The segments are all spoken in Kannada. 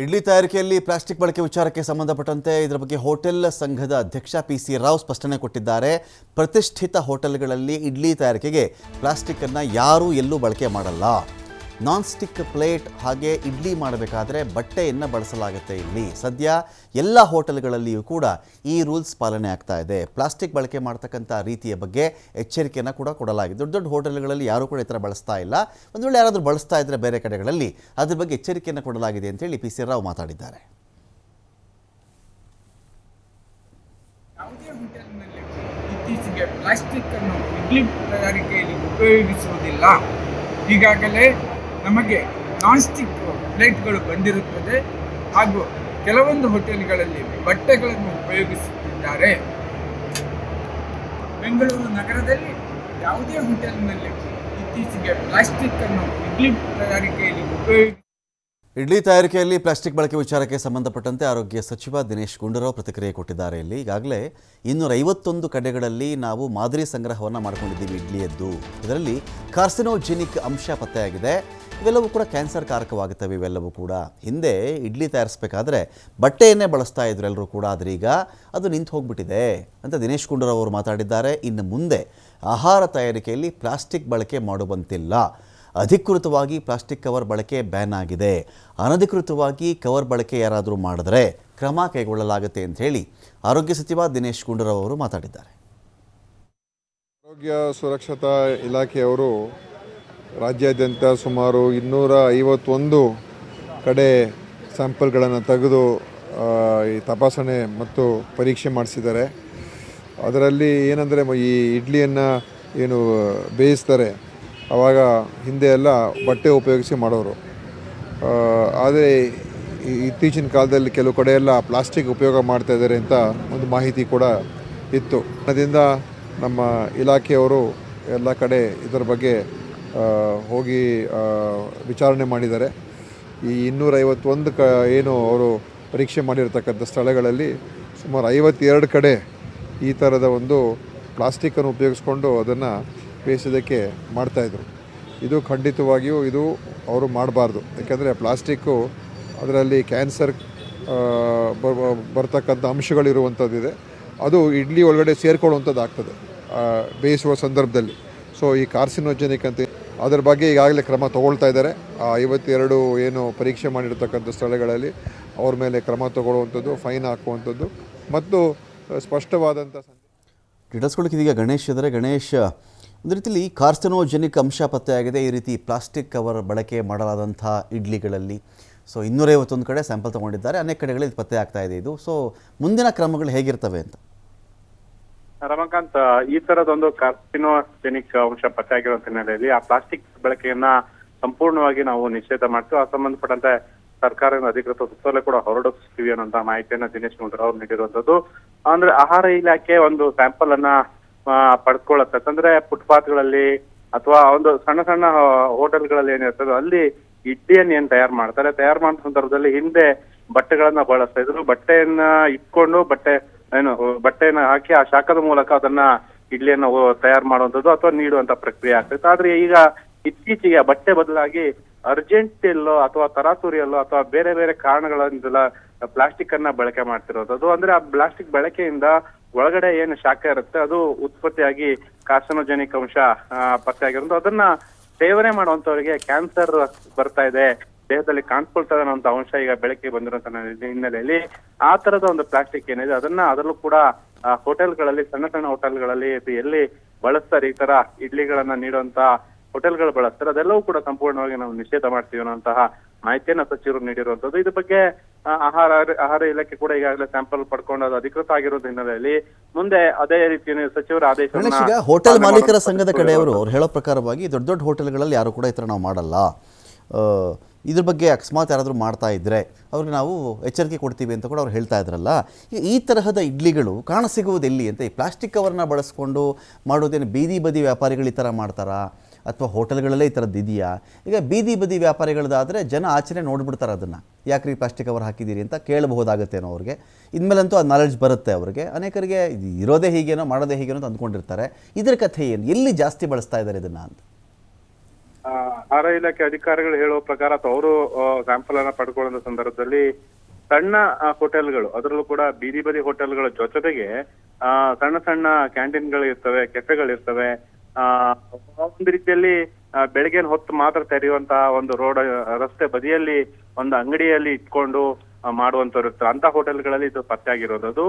ಇಡ್ಲಿ ತಯಾರಿಕೆಯಲ್ಲಿ ಪ್ಲಾಸ್ಟಿಕ್ ಬಳಕೆ ವಿಚಾರಕ್ಕೆ ಸಂಬಂಧಪಟ್ಟಂತೆ ಇದರ ಬಗ್ಗೆ ಹೋಟೆಲ್ ಸಂಘದ ಅಧ್ಯಕ್ಷ ಪಿ.ಸಿ. ರಾವ್ ಸ್ಪಷ್ಟನೆ ಕೊಟ್ಟಿದ್ದಾರೆ. ಪ್ರತಿಷ್ಠಿತ ಹೋಟೆಲ್ಗಳಲ್ಲಿ ಇಡ್ಲಿ ತಯಾರಿಕೆಗೆ ಪ್ಲಾಸ್ಟಿಕ್ ಅನ್ನು ಯಾರೂ ಎಲ್ಲೂ ಬಳಕೆ ಮಾಡಲ್ಲ. ನಾನ್ ಸ್ಟಿಕ್ ಪ್ಲೇಟ್ ಹಾಗೆ ಇಡ್ಲಿ ಮಾಡಬೇಕಾದ್ರೆ ಬಟ್ಟೆಯನ್ನು ಬಳಸಲಾಗುತ್ತೆ. ಇಲ್ಲಿ ಸದ್ಯ ಎಲ್ಲ ಹೋಟೆಲ್ಗಳಲ್ಲಿಯೂ ಕೂಡ ಈ ರೂಲ್ಸ್ ಪಾಲನೆ ಆಗ್ತಾ ಇದೆ. ಪ್ಲಾಸ್ಟಿಕ್ ಬಳಕೆ ಮಾಡ್ತಕ್ಕಂಥ ರೀತಿಯ ಬಗ್ಗೆ ಎಚ್ಚರಿಕೆಯನ್ನು ಕೂಡ ಕೊಡಲಾಗಿದೆ. ದೊಡ್ಡ ದೊಡ್ಡ ಹೋಟೆಲ್ಗಳಲ್ಲಿ ಯಾರೂ ಕೂಡ ಈ ಥರ ಬಳಸ್ತಾ ಇಲ್ಲ. ಒಂದು ವೇಳೆ ಯಾರಾದರೂ ಬಳಸ್ತಾ ಇದ್ದರೆ ಬೇರೆ ಕಡೆಗಳಲ್ಲಿ ಅದ್ರ ಬಗ್ಗೆ ಎಚ್ಚರಿಕೆಯನ್ನು ಕೊಡಲಾಗಿದೆ ಅಂತೇಳಿ ಪಿ.ಸಿ. ರಾವ್ ಮಾತಾಡಿದ್ದಾರೆ. ಯಾವುದೇ ಹೋಟೆಲ್ನಲ್ಲಿ ಇತ್ತೀಚೆಗೆ ಪ್ಲಾಸ್ಟಿಕ್ ಅನ್ನು ಇಡ್ಲಿ ತಯಾರಿಕೆಯಲ್ಲಿ ಉಪಯೋಗಿಸುವುದಿಲ್ಲ. ಈಗಾಗಲೇ ನಮಗೆ ನಾನ್ ಸ್ಟಿಕ್ ಪ್ಲೇಟ್ಗಳು ಬಂದಿರುತ್ತದೆ ಹಾಗೂ ಕೆಲವೊಂದು ಹೋಟೆಲ್ಗಳಲ್ಲಿ ಬಟ್ಟೆಗಳನ್ನು ಉಪಯೋಗಿಸುತ್ತಿದ್ದಾರೆ. ಬೆಂಗಳೂರು ನಗರದಲ್ಲಿ ಯಾವುದೇ ಹೋಟೆಲ್ನಲ್ಲಿ ಇತ್ತೀಚೆಗೆ ಪ್ಲಾಸ್ಟಿಕ್ ಅನ್ನು ಇಡ್ಲಿ ತಯಾರಿಕೆಯಲ್ಲಿ ಇಡ್ಲಿ ತಯಾರಿಕೆಯಲ್ಲಿ ಪ್ಲಾಸ್ಟಿಕ್ ಬಳಕೆ ವಿಚಾರಕ್ಕೆ ಸಂಬಂಧಪಟ್ಟಂತೆ ಆರೋಗ್ಯ ಸಚಿವ ದಿನೇಶ್ ಗುಂಡೂರಾವ್ ಪ್ರತಿಕ್ರಿಯೆ ಕೊಟ್ಟಿದ್ದಾರೆ. ಇಲ್ಲಿ ಈಗಾಗಲೇ 251 ಕಡೆಗಳಲ್ಲಿ ನಾವು ಮಾದರಿ ಸಂಗ್ರಹವನ್ನು ಮಾಡ್ಕೊಂಡಿದ್ದೀವಿ ಇಡ್ಲಿಯದ್ದು. ಇದರಲ್ಲಿ ಕಾರ್ಸಿನೋಜೆನಿಕ್ ಅಂಶ ಪತ್ತೆಯಾಗಿದೆ. ಇವೆಲ್ಲವೂ ಕೂಡ ಕ್ಯಾನ್ಸರ್ ಕಾರಕವಾಗುತ್ತವೆ. ಇವೆಲ್ಲವೂ ಕೂಡ ಹಿಂದೆ ಇಡ್ಲಿ ತಯಾರಿಸಬೇಕಾದ್ರೆ ಬಟ್ಟೆಯನ್ನೇ ಬಳಸ್ತಾ ಇದ್ರು ಎಲ್ಲರೂ ಕೂಡ, ಆದರೆ ಈಗ ಅದು ನಿಂತು ಹೋಗ್ಬಿಟ್ಟಿದೆ ಅಂತ ದಿನೇಶ್ ಗುಂಡೂರಾವ್ ಅವರು ಮಾತಾಡಿದ್ದಾರೆ. ಇನ್ನು ಮುಂದೆ ಆಹಾರ ತಯಾರಿಕೆಯಲ್ಲಿ ಪ್ಲಾಸ್ಟಿಕ್ ಬಳಕೆ ಮಾಡುವಂತಿಲ್ಲ. ಅಧಿಕೃತವಾಗಿ ಪ್ಲಾಸ್ಟಿಕ್ ಕವರ್ ಬಳಕೆ ಬ್ಯಾನ್ ಆಗಿದೆ. ಅನಧಿಕೃತವಾಗಿ ಕವರ್ ಬಳಕೆ ಯಾರಾದರೂ ಮಾಡಿದ್ರೆ ಕ್ರಮ ಕೈಗೊಳ್ಳಲಾಗುತ್ತೆ ಅಂತ ಹೇಳಿ ಆರೋಗ್ಯ ಸಚಿವ ದಿನೇಶ್ ಗುಂಡೂರಾವ್ ಅವರು ಮಾತಾಡಿದ್ದಾರೆ. ಆರೋಗ್ಯ ಸುರಕ್ಷತಾ ಇಲಾಖೆಯವರು ರಾಜ್ಯಾದ್ಯಂತ ಸುಮಾರು 251 ಕಡೆ ಸ್ಯಾಂಪಲ್ಗಳನ್ನು ತೆಗೆದು ಈ ತಪಾಸಣೆ ಮತ್ತು ಪರೀಕ್ಷೆ ಮಾಡಿಸಿದ್ದಾರೆ. ಅದರಲ್ಲಿ ಏನಂದರೆ ಈ ಇಡ್ಲಿಯನ್ನು ಏನು ಬೇಯಿಸ್ತಾರೆ ಆವಾಗ ಹಿಂದೆ ಎಲ್ಲ ಬಟ್ಟೆ ಉಪಯೋಗಿಸಿ ಮಾಡೋರು. ಆದರೆ ಇತ್ತೀಚಿನ ಕಾಲದಲ್ಲಿ ಕೆಲವು ಕಡೆ ಎಲ್ಲ ಪ್ಲಾಸ್ಟಿಕ್ ಉಪಯೋಗ ಮಾಡ್ತಾ ಇದ್ದಾರೆ ಅಂತ ಒಂದು ಮಾಹಿತಿ ಕೂಡ ಇತ್ತು. ಅದರಿಂದ ನಮ್ಮ ಇಲಾಖೆಯವರು ಎಲ್ಲ ಕಡೆ ಇದರ ಬಗ್ಗೆ ಹೋಗಿ ವಿಚಾರಣೆ ಮಾಡಿದ್ದಾರೆ. ಈ 251 ಏನು ಅವರು ಪರೀಕ್ಷೆ ಮಾಡಿರ್ತಕ್ಕಂಥ ಸ್ಥಳಗಳಲ್ಲಿ ಸುಮಾರು 52 ಕಡೆ ಈ ಥರದ ಒಂದು ಪ್ಲಾಸ್ಟಿಕ್ಕನ್ನು ಉಪಯೋಗಿಸ್ಕೊಂಡು ಅದನ್ನು ಬೇಯಿಸೋದಕ್ಕೆ ಮಾಡ್ತಾಯಿದ್ರು. ಇದು ಖಂಡಿತವಾಗಿಯೂ ಇದು ಅವರು ಮಾಡಬಾರ್ದು. ಯಾಕೆಂದರೆ ಪ್ಲಾಸ್ಟಿಕ್ಕು ಅದರಲ್ಲಿ ಕ್ಯಾನ್ಸರ್ ಬರ್ತಕ್ಕಂಥ ಅಂಶಗಳಿರುವಂಥದ್ದಿದೆ. ಅದು ಇಡ್ಲಿ ಒಳಗಡೆ ಸೇರ್ಕೊಳ್ಳುವಂಥದ್ದು ಆಗ್ತದೆ ಬೇಯಿಸುವ ಸಂದರ್ಭದಲ್ಲಿ. ಸೊ ಈ ಕಾರ್ಸಿನೋಜೆನಿಕ್ ಅಂತ ಅದರ ಬಗ್ಗೆ ಈಗಾಗಲೇ ಕ್ರಮ ತೊಗೊಳ್ತಾ ಇದ್ದಾರೆ. 52 ಏನು ಪರೀಕ್ಷೆ ಮಾಡಿರ್ತಕ್ಕಂಥ ಸ್ಥಳಗಳಲ್ಲಿ ಅವ್ರ ಮೇಲೆ ಕ್ರಮ ತಗೊಳ್ಳುವಂಥದ್ದು, ಫೈನ್ ಹಾಕುವಂಥದ್ದು ಮತ್ತು ಸ್ಪಷ್ಟವಾದಂಥ ಡೀಟೇಲ್ಸ್ಗಳಿಗೆ ಇದೀಗ ಗಣೇಶ್ ಇದ್ದಾರೆ. ಗಣೇಶ್, ಒಂದು ರೀತಿಯಲ್ಲಿ ಕಾರ್ಸಿನೋಜೆನಿಕ್ ಅಂಶ ಪತ್ತೆಯಾಗಿದೆ ಈ ರೀತಿ ಪ್ಲಾಸ್ಟಿಕ್ ಕವರ್ ಬಳಕೆ ಮಾಡಲಾದಂಥ ಇಡ್ಲಿಗಳಲ್ಲಿ. ಸೊ 251 ಕಡೆ ಸ್ಯಾಂಪಲ್ ತೊಗೊಂಡಿದ್ದಾರೆ, ಅನೇಕ ಕಡೆಗಳಲ್ಲಿ ಪತ್ತೆ ಆಗ್ತಾ ಇದೆ ಇದು. ಸೊ ಮುಂದಿನ ಕ್ರಮಗಳು ಹೇಗಿರ್ತವೆ ಅಂತ? ರಮಾಕಾಂತ್, ಈ ತರದೊಂದು ಕಾರ್ಸಿನೋಜೆನಿಕ್ ಅಂಶ ಪತ್ತೆಯಾಗಿರೋ ಹಿನ್ನೆಲೆಯಲ್ಲಿ ಆ ಪ್ಲಾಸ್ಟಿಕ್ ಬಳಕೆಯನ್ನ ಸಂಪೂರ್ಣವಾಗಿ ನಾವು ನಿಷೇಧ ಮಾಡ್ತೀವಿ. ಆ ಸಂಬಂಧಪಟ್ಟಂತೆ ಸರ್ಕಾರದ ಅಧಿಕೃತ ಸುತ್ತೋಲೆ ಕೂಡ ಹೊರಡಿಸ್ತೀವಿ ಅನ್ನೋಂತ ಮಾಹಿತಿಯನ್ನ ದಿನೇಶ್ ಗುಂಡೂರಾವ್ ಅವರು ನೀಡಿರುವಂತದ್ದು. ಅಂದ್ರೆ ಆಹಾರ ಇಲಾಖೆ ಒಂದು ಸ್ಯಾಂಪಲ್ ಅನ್ನ ಪಡ್ಕೊಳ್ಳುತ್ತೆ. ಅಂದ್ರೆ ಫುಟ್ಪಾತ್ಗಳಲ್ಲಿ ಅಥವಾ ಒಂದು ಸಣ್ಣ ಸಣ್ಣ ಹೋಟೆಲ್ಗಳಲ್ಲಿ ಏನಿರ್ತದೆ ಅಲ್ಲಿ ಇಡ್ಲಿಯನ್ನು ಏನ್ ತಯಾರು ಮಾಡೋ ಸಂದರ್ಭದಲ್ಲಿ ಹಿಂದೆ ಬಟ್ಟೆಗಳನ್ನ ಬಳಸ್ತಾ ಇದ್ರು. ಬಟ್ಟೆಯನ್ನ ಇಟ್ಕೊಂಡು ಬಟ್ಟೆಯನ್ನ ಹಾಕಿ ಆ ಶಾಖದ ಮೂಲಕ ಅದನ್ನ ಇಡ್ಲಿಯನ್ನ ತಯಾರು ಮಾಡುವಂಥದ್ದು ಅಥವಾ ನೀಡುವಂತ ಪ್ರಕ್ರಿಯೆ ಆಗ್ತೈತೆ. ಆದ್ರೆ ಈಗ ಇತ್ತೀಚೆಗೆ ಬಟ್ಟೆ ಬದಲಾಗಿ ಅರ್ಜೆಂಟ್ ಎಲ್ಲೋ ಅಥವಾ ತರಾತುರಿಯಲ್ಲೋ ಅಥವಾ ಬೇರೆ ಬೇರೆ ಕಾರಣಗಳಿಂದೆಲ್ಲ ಪ್ಲಾಸ್ಟಿಕ್ ಅನ್ನ ಬಳಕೆ ಮಾಡ್ತಿರೋದು. ಅಂದ್ರೆ ಆ ಪ್ಲಾಸ್ಟಿಕ್ ಬಳಕೆಯಿಂದ ಒಳಗಡೆ ಏನು ಶಾಖ ಇರುತ್ತೆ ಅದು ಉತ್ಪತ್ತಿಯಾಗಿ ಕಾರ್ಸಿನೋಜೆನಿಕ್ ಅಂಶ ಪತ್ತೆ ಆಗಿರೋದು. ಅದನ್ನ ಸೇವನೆ ಮಾಡುವಂತವರಿಗೆ ಕ್ಯಾನ್ಸರ್ ಬರ್ತಾ ಇದೆ, ದೇಹದಲ್ಲಿ ಕಾಣಿಸ್ಕೊಳ್ತಾ ಇದೆ ಅನ್ನೋ ಅಂಶ ಈಗ ಬೆಳಕಿಗೆ ಬಂದಿರುವಂತ ಹಿನ್ನೆಲೆಯಲ್ಲಿ ಆ ತರದ ಒಂದು ಪ್ಲಾಸ್ಟಿಕ್ ಏನಿದೆ ಅದರಲ್ಲೂ ಕೂಡ ಹೋಟೆಲ್ಗಳಲ್ಲಿ, ಸಣ್ಣ ಸಣ್ಣ ಹೋಟೆಲ್ಗಳಲ್ಲಿ ಎಲ್ಲಿ ಬಳಸ್ತಾರೆ ಈ ತರ ಇಡ್ಲಿಗಳನ್ನ ನೀಡುವಂತ ಹೋಟೆಲ್ಗಳು ಬಳಸ್ತಾರೆ, ಅದೆಲ್ಲವೂ ಕೂಡ ಸಂಪೂರ್ಣವಾಗಿ ನಾವು ನಿಷೇಧ ಮಾಡ್ತೀವಿ ಅನ್ನೋಂತಹ ಮಾಹಿತಿಯನ್ನ ಸಚಿವರು ನೀಡಿರುವಂತದ್ದು. ಇದ್ರ ಬಗ್ಗೆ ಆಹಾರ ಇಲಾಖೆ ಕೂಡ ಈಗಾಗಲೇ ಸ್ಯಾಂಪಲ್ ಪಡ್ಕೊಂಡು ಅದು ಅಧಿಕೃತ ಆಗಿರೋದ್ರ ಹಿನ್ನೆಲೆಯಲ್ಲಿ ಮುಂದೆ ಅದೇ ರೀತಿ ಸಚಿವರ ಆದೇಶ ಹೋಟೆಲ್ ಮಾಲೀಕರ ಸಂಘದ ಕಡೆಯವರು ಅವ್ರು ಹೇಳೋ ಪ್ರಕಾರವಾಗಿ ದೊಡ್ಡ ದೊಡ್ಡ ಹೋಟೆಲ್ಗಳಲ್ಲಿ ಯಾರು ಕೂಡ ಈ ಥರ ನಾವು ಮಾಡಲ್ಲ, ಇದ್ರ ಬಗ್ಗೆ ಅಕಸ್ಮಾತ್ ಯಾರಾದರೂ ಮಾಡ್ತಾ ಇದ್ದರೆ ಅವ್ರಿಗೆ ನಾವು ಎಚ್ಚರಿಕೆ ಕೊಡ್ತೀವಿ ಅಂತ ಕೂಡ ಅವ್ರು ಹೇಳ್ತಾ ಇದ್ರಲ್ಲ. ಈ ತರಹದ ಇಡ್ಲಿಗಳು ಕಾಣಸಿಗುವುದು ಎಲ್ಲಿ ಅಂತ? ಈ ಪ್ಲಾಸ್ಟಿಕ್ ಕವರ್ನ ಬಳಸ್ಕೊಂಡು ಮಾಡೋದೇನು ಬೀದಿ ಬದಿ ವ್ಯಾಪಾರಿಗಳು ಈ ಥರ ಮಾಡ್ತಾರಾ ಅಥವಾ ಹೋಟೆಲ್ಗಳಲ್ಲೇ ಈ ಥರದ್ದು ಇದೆಯಾ? ಈಗ ಬೀದಿ ಬದಿ ವ್ಯಾಪಾರಿಗಳದ್ದಾದರೆ ಜನ ಆಚರಣೆ ನೋಡಿಬಿಡ್ತಾರೆ ಅದನ್ನು, ಯಾಕ್ರಿ ಪ್ಲಾಸ್ಟಿಕ್ ಕವರ್ ಹಾಕಿದ್ದೀರಿ ಅಂತ ಕೇಳಬಹುದಾಗತ್ತೇನೋ ಅವ್ರಿಗೆ. ಇನ್ಮೇಲಂತೂ ಆ ನಾಲೆಡ್ಜ್ ಬರುತ್ತೆ ಅವ್ರಿಗೆ. ಅನೇಕರಿಗೆ ಇರೋದೇ ಹೀಗೇನೋ ಮಾಡೋದೇ ಹೀಗೇನೋ ಅಂತ ಅಂದ್ಕೊಂಡಿರ್ತಾರೆ. ಇದರ ಕಥೆ ಏನು, ಎಲ್ಲಿ ಜಾಸ್ತಿ ಬಳಸ್ತಾ ಇದ್ದಾರೆ ಇದನ್ನು ಅಂತ? ಆಹಾರ ಇಲಾಖೆ ಅಧಿಕಾರಿಗಳು ಹೇಳುವ ಪ್ರಕಾರ ಅಥವಾ ಅವರು ಸ್ಯಾಂಪಲ್ ಅನ್ನ ಪಡ್ಕೊಳ್ಳೋ ಸಂದರ್ಭದಲ್ಲಿ ಸಣ್ಣ ಹೋಟೆಲ್ಗಳು, ಅದರಲ್ಲೂ ಕೂಡ ಬೀದಿ ಬದಿ ಹೋಟೆಲ್ಗಳ ಜೊತೆಗೆ ಸಣ್ಣ ಸಣ್ಣ ಕ್ಯಾಂಟೀನ್ಗಳು ಇರ್ತವೆ, ಕೆಫೆಗಳಿರ್ತವೆ. ಒಂದು ರೀತಿಯಲ್ಲಿ ಬೆಳಗ್ಗೆ ಹೊತ್ತು ಮಾತ್ರ ತೆರೆಯುವಂತಹ ಒಂದು ರಸ್ತೆ ಬದಿಯಲ್ಲಿ ಒಂದು ಅಂಗಡಿಯಲ್ಲಿ ಇಟ್ಕೊಂಡು ಮಾಡುವಂತವ್ರು ಇರ್ತಾರೆ. ಅಂತ ಹೋಟೆಲ್ಗಳಲ್ಲಿ ಇದು ಪತ್ತೆಯಾಗಿರೋದು. ಅದು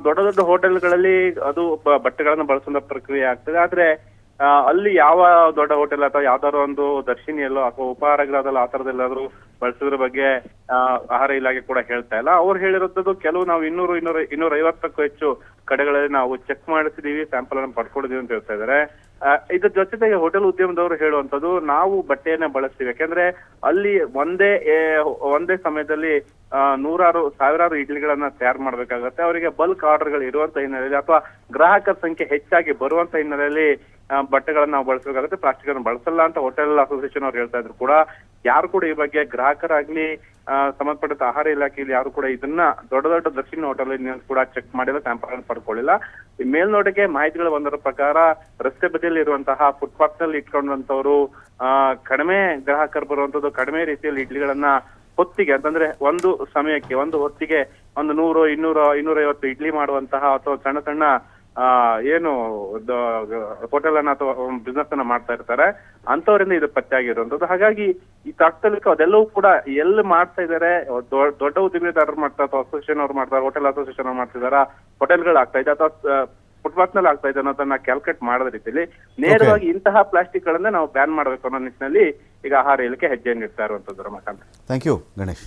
ದೊಡ್ಡ ದೊಡ್ಡ ಹೋಟೆಲ್ಗಳಲ್ಲಿ ಅದು ಬಟ್ಟೆಗಳನ್ನ ಬಳಸುವ ಪ್ರಕ್ರಿಯೆ ಆಗ್ತದೆ. ಆದ್ರೆ ಅಲ್ಲಿ ಯಾವ ದೊಡ್ಡ ಹೋಟೆಲ್ ಅಥವಾ ಯಾವ್ದಾದ್ರು ಒಂದು ದರ್ಶಿನಿಯಲ್ಲೋ ಅಥವಾ ಉಪಹಾರಗೃಹದಲ್ಲೋ ಆ ತರದೆಲ್ಲಾದ್ರೂ ಬಳಸೋದ್ರ ಬಗ್ಗೆ ಆಹಾರ ಇಲಾಖೆ ಕೂಡ ಹೇಳ್ತಾ ಇಲ್ಲ. ಅವ್ರು ಹೇಳಿರೋದು ಕೆಲವು ನಾವು 250ಕ್ಕೂ ಹೆಚ್ಚು ಕಡೆಗಳಲ್ಲಿ ನಾವು ಚೆಕ್ ಮಾಡಿಸಿದೀವಿ, ಸ್ಯಾಂಪಲ್ ಅನ್ನು ಪಡ್ಕೊಂಡಿದೀವಿ ಅಂತ ಹೇಳ್ತಾ ಇದಾರೆ. ಇದ್ರ ಜೊತೆಗೆ ಹೋಟೆಲ್ ಉದ್ಯಮದವರು ಹೇಳುವಂತದ್ದು, ನಾವು ಬಟ್ಟೆಯನ್ನ ಬಳಸ್ತೀವಿ, ಯಾಕಂದ್ರೆ ಅಲ್ಲಿ ಒಂದೇ ಸಮಯದಲ್ಲಿ ಸಾವಿರಾರು ಇಡ್ಲಿಗಳನ್ನ ತಯಾರು ಮಾಡ್ಬೇಕಾಗತ್ತೆ. ಅವರಿಗೆ ಬಲ್ಕ್ ಆರ್ಡರ್ಗಳು ಇರುವಂತ ಹಿನ್ನೆಲೆಯಲ್ಲಿ ಅಥವಾ ಗ್ರಾಹಕರ ಸಂಖ್ಯೆ ಹೆಚ್ಚಾಗಿ ಬರುವಂತ ಹಿನ್ನೆಲೆಯಲ್ಲಿ ಬಟ್ಟೆಗಳನ್ನ ನಾವು ಬಳಸಬೇಕಾಗುತ್ತೆ, ಪ್ಲಾಸ್ಟಿಕ್ ಅನ್ನು ಬಳಸಲ್ಲ ಅಂತ ಹೋಟೆಲ್ ಅಸೋಸಿಯೇಷನ್ ಅವ್ರು ಹೇಳ್ತಾ ಇದ್ರು. ಕೂಡ ಯಾರು ಕೂಡ ಈ ಬಗ್ಗೆ ಗ್ರಾಹಕರಾಗ್ಲಿ ಸಂಬಂಧಪಟ್ಟ ಆಹಾರ ಇಲಾಖೆಯಲ್ಲಿ ಯಾರು ಕೂಡ ಇದನ್ನ ದೊಡ್ಡ ದೊಡ್ಡ ದಕ್ಷಿಣ ಹೋಟೆಲ್ ಕೂಡ ಚೆಕ್ ಮಾಡಿಲ್ಲ, ಸ್ಯಾಂಪಲ್ ಅನ್ನು ಪಡ್ಕೊಳ್ಳಿಲ್ಲ. ಮೇಲ್ನೋಟಕ್ಕೆ ಮಾಹಿತಿಗಳು ಬಂದರ ಪ್ರಕಾರ ರಸ್ತೆ ಬದಿಯಲ್ಲಿ ಇರುವಂತಹ ಫುಟ್ಪಾತ್ ನಲ್ಲಿ ಇಟ್ಕೊಂಡಂತವ್ರು ಕಡಿಮೆ ಗ್ರಾಹಕರು ಬರುವಂತದ್ದು, ಕಡಿಮೆ ರೀತಿಯಲ್ಲಿ ಇಡ್ಲಿಗಳನ್ನ ಹೊತ್ತಿಗೆ ಅಂತಂದ್ರೆ ಒಂದು ಸಮಯಕ್ಕೆ ಒಂದು ಹೊತ್ತಿಗೆ 100, 200, 250 ಇಡ್ಲಿ ಮಾಡುವಂತಹ ಅಥವಾ ಸಣ್ಣ ಸಣ್ಣ ಏನು ಹೋಟೆಲ್ ಅನ್ನ ಅಥವಾ ಬಿಸ್ನೆಸ್ ಅನ್ನ ಮಾಡ್ತಾ ಇರ್ತಾರೆ, ಅಂತವರಿಂದ ಇದು ಪತ್ತೆ ಆಗಿರುವಂತದ್ದು. ಹಾಗಾಗಿ ಈ ತಾತ್ಕಾಲಿಕ ಅದೆಲ್ಲವೂ ಕೂಡ ಎಲ್ಲಿ ಮಾಡ್ತಾ ಇದಾರೆ, ದೊಡ್ಡ ಉದ್ದಿಮೆದಾರರು ಮಾಡ್ತಾರೆ ಅಥವಾ ಅಸೋಸಿಯೇಷನ್ ಅವ್ರು ಮಾಡ್ತಾರೆ, ಹೋಟೆಲ್ ಅಸೋಸಿಯೇಷನ್ ಅವ್ರು ಮಾಡ್ತಿದಾರ, ಹೋಟೆಲ್ಗಳು ಆಗ್ತಾ ಇದೆ ಅಥವಾ ಫುಟ್ಪಾತ್ ನಲ್ಲಿ ಆಗ್ತಾ ಇದೆ ಅನ್ನೋದನ್ನ ಕ್ಯಾಲ್ಕುಲೇಟ್ ಮಾಡದ ರೀತಿಯಲ್ಲಿ ನೇರವಾಗಿ ಇಂತಹ ಪ್ಲಾಸ್ಟಿಕ್ ಗಳನ್ನ ನಾವು ಬ್ಯಾನ್ ಮಾಡಬೇಕು ಅನ್ನೋ ನಿಟ್ಟಿನಲ್ಲಿ ಈಗ ಆಹಾರ ಇಲಾಖೆ ಹೆಜ್ಜೆಯನ್ನು ಇಡ್ತಾ ಇರುವಂತದ್ದು. Ramakant, thank you Ganesh.